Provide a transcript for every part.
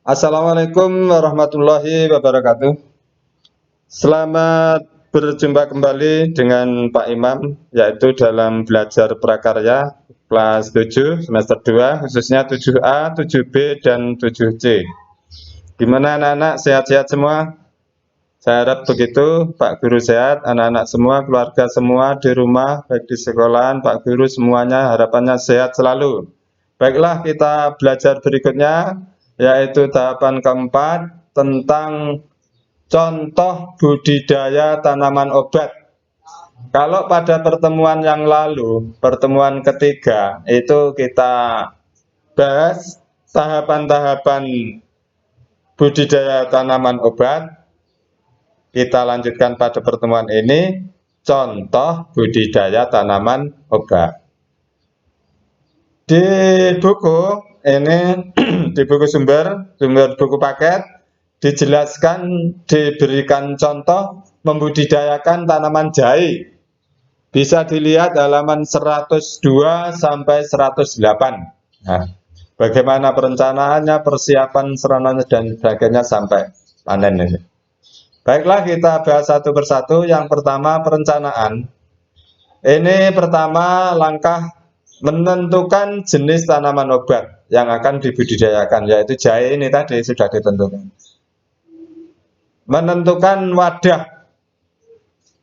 Assalamualaikum warahmatullahi wabarakatuh. Selamat berjumpa kembali dengan Pak Imam, yaitu dalam belajar prakarya kelas 7 semester 2, khususnya 7A, 7B, dan 7C. Gimana anak-anak, sehat-sehat semua? Saya harap begitu, Pak Guru sehat, anak-anak semua, keluarga semua di rumah, baik di sekolahan, Pak Guru semuanya harapannya sehat selalu. Baiklah, kita belajar berikutnya, yaitu tahapan keempat tentang contoh budidaya tanaman obat. Kalau pada pertemuan yang lalu, pertemuan ketiga, itu kita bahas tahapan-tahapan budidaya tanaman obat. Kita lanjutkan pada pertemuan ini, contoh budidaya tanaman obat. Di buku ini, di buku sumber buku paket, dijelaskan, diberikan contoh membudidayakan tanaman jahe. Bisa dilihat halaman 102 sampai 108. Nah, bagaimana perencanaannya, persiapan serananya dan sebagainya sampai panen ini. Baiklah, kita bahas satu persatu. Yang pertama, perencanaan. Ini pertama langkah menentukan jenis tanaman obat yang akan dibudidayakan, yaitu jahe ini tadi sudah ditentukan. Menentukan wadah,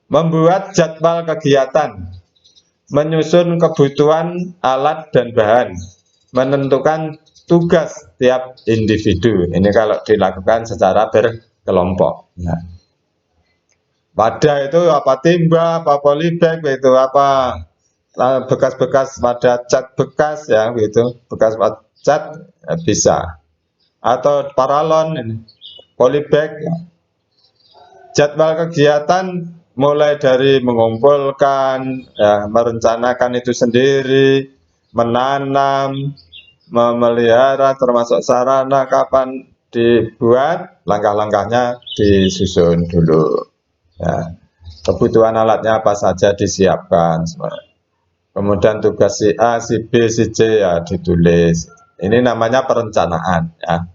membuat jadwal kegiatan, menyusun kebutuhan alat dan bahan, menentukan tugas tiap individu. Ini kalau dilakukan secara berkelompok. Nah, wadah itu apa, timba, apa polybag, itu apa, bekas-bekas wadah cat bekas ya, gitu, bekas cat ya, bisa, atau paralon ini, polybag ya. Jadwal kegiatan mulai dari mengumpulkan, ya, merencanakan itu sendiri, menanam, memelihara, termasuk sarana kapan dibuat, langkah-langkahnya disusun dulu. Ya. Kebutuhan alatnya apa saja disiapkan. Kemudian tugas si A, si B, si C ya ditulis. Ini namanya perencanaan. Ya.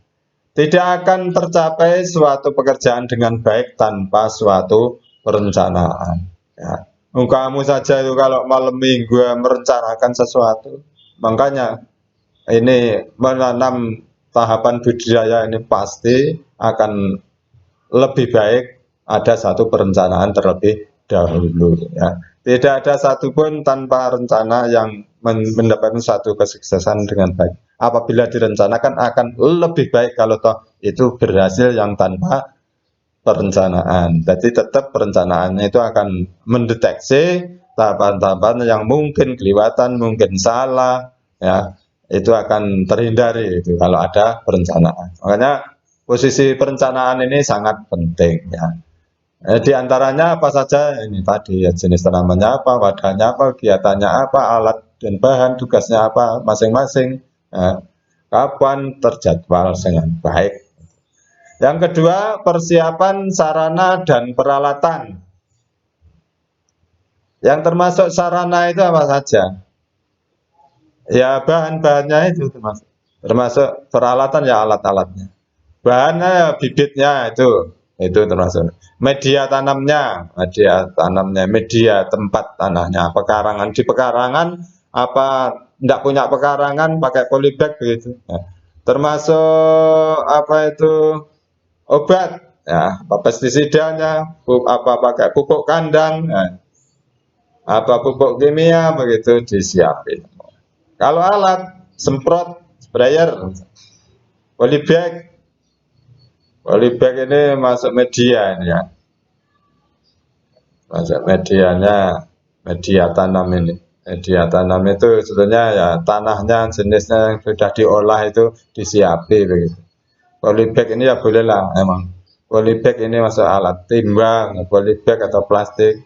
Tidak akan tercapai suatu pekerjaan dengan baik tanpa suatu perencanaan. Ya. Kamu saja itu kalau malam minggu merencanakan sesuatu, makanya ini menanam tahapan budidaya ini pasti akan lebih baik ada satu perencanaan terlebih dahulu. Ya. Tidak ada satupun tanpa rencana yang mendapatkan satu kesuksesan dengan baik. Apabila direncanakan akan lebih baik kalau toh itu berhasil yang tanpa perencanaan. Jadi tetap perencanaannya itu akan mendeteksi tahapan-tahapan yang mungkin kelewatan, mungkin salah, ya itu akan terhindari itu kalau ada perencanaan. Makanya posisi perencanaan ini sangat penting ya. Di antaranya apa saja ini tadi ya, jenis tanamannya apa, wadahnya apa, kegiatannya apa, alat dan bahan, tugasnya apa masing-masing, ya, kapan terjadwal dengan baik. Yang kedua, persiapan sarana dan peralatan. Yang termasuk sarana itu apa saja? Ya bahan-bahannya itu termasuk peralatan ya alat-alatnya. Bahannya ya bibitnya itu termasuk. Media tempat tanahnya, pekarangan, di pekarangan apa tidak punya pekarangan pakai polybag begitu. Nah, termasuk apa itu obat, ya, apa pestisidanya, apa pakai pupuk kandang, nah, apa pupuk kimia begitu disiapin. Kalau alat semprot, sprayer, polybag, polybag ini masuk media ini ya, masuk medianya, media tanam ini. Media tanam itu sebetulnya ya tanahnya jenisnya yang sudah diolah itu disiapi begitu. Polybag ini ya bolehlah emang. Polybag ini masuk alat timbang, polybag atau plastik,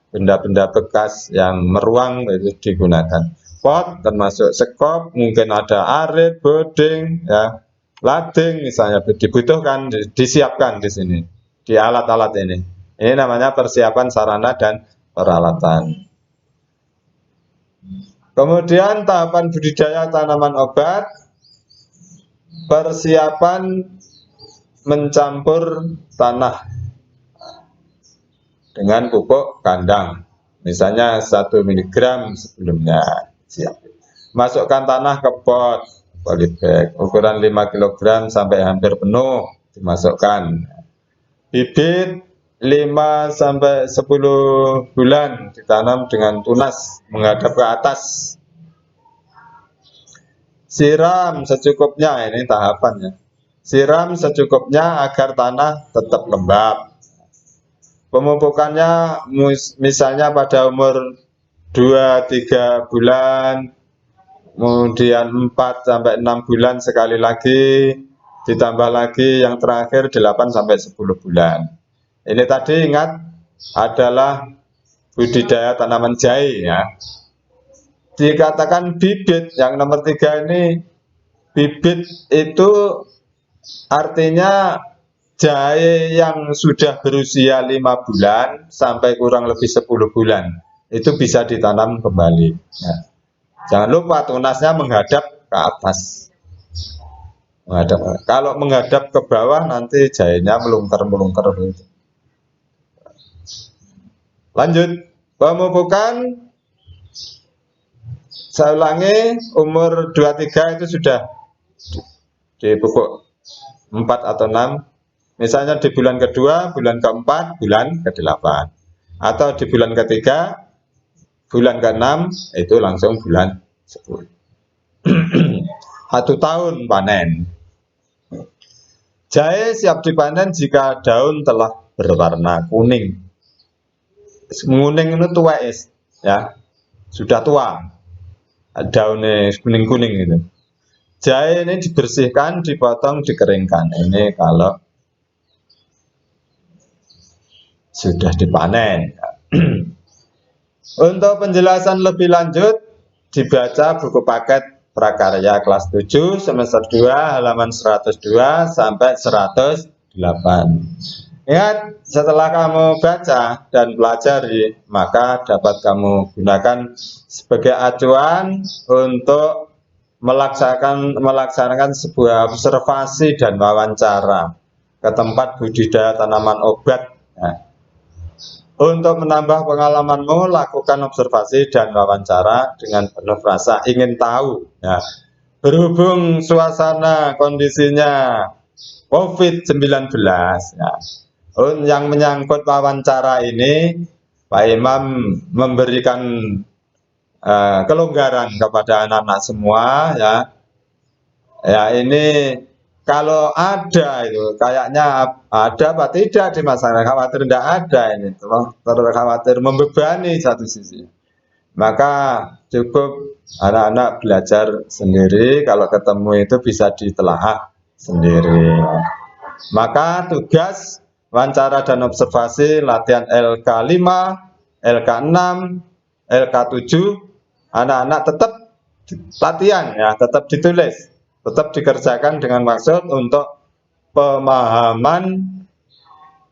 benda-benda bekas yang meruang itu digunakan. Pot termasuk sekop, mungkin ada arit, boding, ya, lading misalnya dibutuhkan, disiapkan di sini, di alat-alat ini. Ini namanya persiapan sarana dan peralatan. Kemudian tahapan budidaya tanaman obat, persiapan mencampur tanah dengan pupuk kandang, misalnya 1 miligram sebelumnya. Siap. Masukkan tanah ke pot polybag ukuran 5 kilogram sampai hampir penuh, dimasukkan. Bibit 5 sampai 10 bulan ditanam dengan tunas menghadap ke atas. Siram secukupnya, ini tahapannya. Siram secukupnya agar tanah tetap lembab. Pemupukannya misalnya pada umur 2-3 bulan, kemudian 4 sampai 6 bulan sekali lagi, ditambah lagi yang terakhir 8 sampai 10 bulan. Ini tadi ingat adalah budidaya tanaman jahe ya. Dikatakan bibit yang nomor 3 ini, bibit itu artinya jahe yang sudah berusia 5 bulan sampai kurang lebih 10 bulan itu bisa ditanam kembali ya. Jangan lupa tunasnya menghadap ke atas. Kalau menghadap ke bawah nanti jahenya melungker-melungker. Lanjut, pemupukan saya ulangi, umur 2-3 itu sudah dipupuk 4 atau 6, misalnya di bulan kedua, bulan keempat, bulan ke-8, atau di bulan ketiga, bulan ke-6 itu langsung bulan 10. 1 tahun panen. Jahe siap dipanen jika daun telah berwarna kuning. Kuning itu tua ya, sudah tua. Daunnya kuning-kuning gitu. Jahe ini dibersihkan, dipotong, dikeringkan. Ini kalau sudah dipanen. Untuk penjelasan lebih lanjut, dibaca buku paket prakarya kelas 7 semester 2 halaman 102 sampai 108. Ingat, setelah kamu baca dan pelajari, maka dapat kamu gunakan sebagai acuan untuk melaksanakan sebuah observasi dan wawancara ke tempat budidaya tanaman obat. Nah, untuk menambah pengalamanmu, lakukan observasi dan wawancara dengan penuh rasa ingin tahu. Nah, berhubung suasana kondisinya COVID-19, ya, yang menyangkut wawancara ini, Pak Imam memberikan kelonggaran kepada anak-anak semua ya. Ya ini kalau ada itu kayaknya ada apa tidak di masyarakat, khawatir tidak ada ini, khawatir membebani satu sisi. Maka cukup anak-anak belajar sendiri, kalau ketemu itu bisa ditelaah sendiri. Maka tugas wawancara dan observasi latihan LK5, LK6, LK7, anak-anak tetap latihan ya, tetap ditulis, tetap dikerjakan dengan maksud untuk pemahaman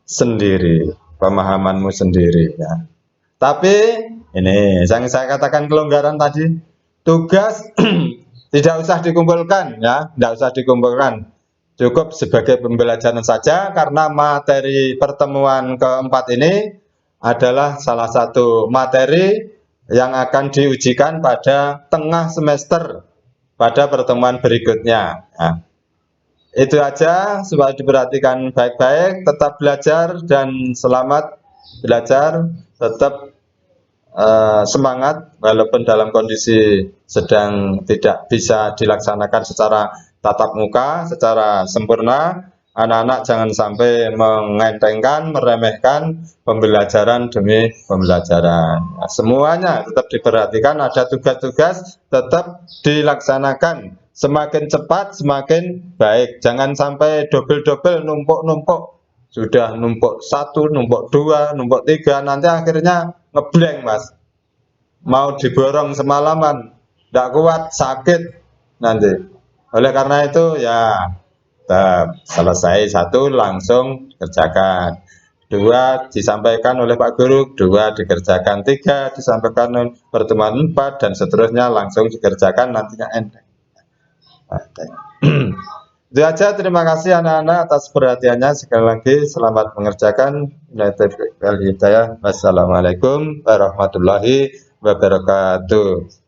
sendiri, pemahamanmu sendiri ya. Tapi ini yang saya katakan kelonggaran tadi, tugas tidak usah dikumpulkan ya, tidak usah dikumpulkan. Cukup sebagai pembelajaran saja, karena materi pertemuan keempat ini adalah salah satu materi yang akan diujikan pada tengah semester pada pertemuan berikutnya. Nah, itu aja, supaya diperhatikan baik-baik, tetap belajar dan selamat belajar, tetap semangat walaupun dalam kondisi sedang tidak bisa dilaksanakan secara tatap muka secara sempurna. Anak-anak jangan sampai mengentengkan, meremehkan pembelajaran demi pembelajaran. Nah, semuanya tetap diperhatikan, ada tugas-tugas tetap dilaksanakan. Semakin cepat semakin baik. Jangan sampai double-double, numpuk-numpuk. Sudah numpuk 1, numpuk 2, numpuk 3, nanti akhirnya ngeblank mas. Mau diborong semalaman, tidak kuat, sakit nanti. Oleh karena itu ya selesai 1 langsung kerjakan, 2 disampaikan oleh Pak Guru, 2 dikerjakan, 3 disampaikan oleh pertemuan 4 dan seterusnya langsung dikerjakan, nantinya enteng. Itu aja, terima kasih anak-anak atas perhatiannya. Sekali lagi selamat mengerjakan. Wassalamualaikum warahmatullahi wabarakatuh.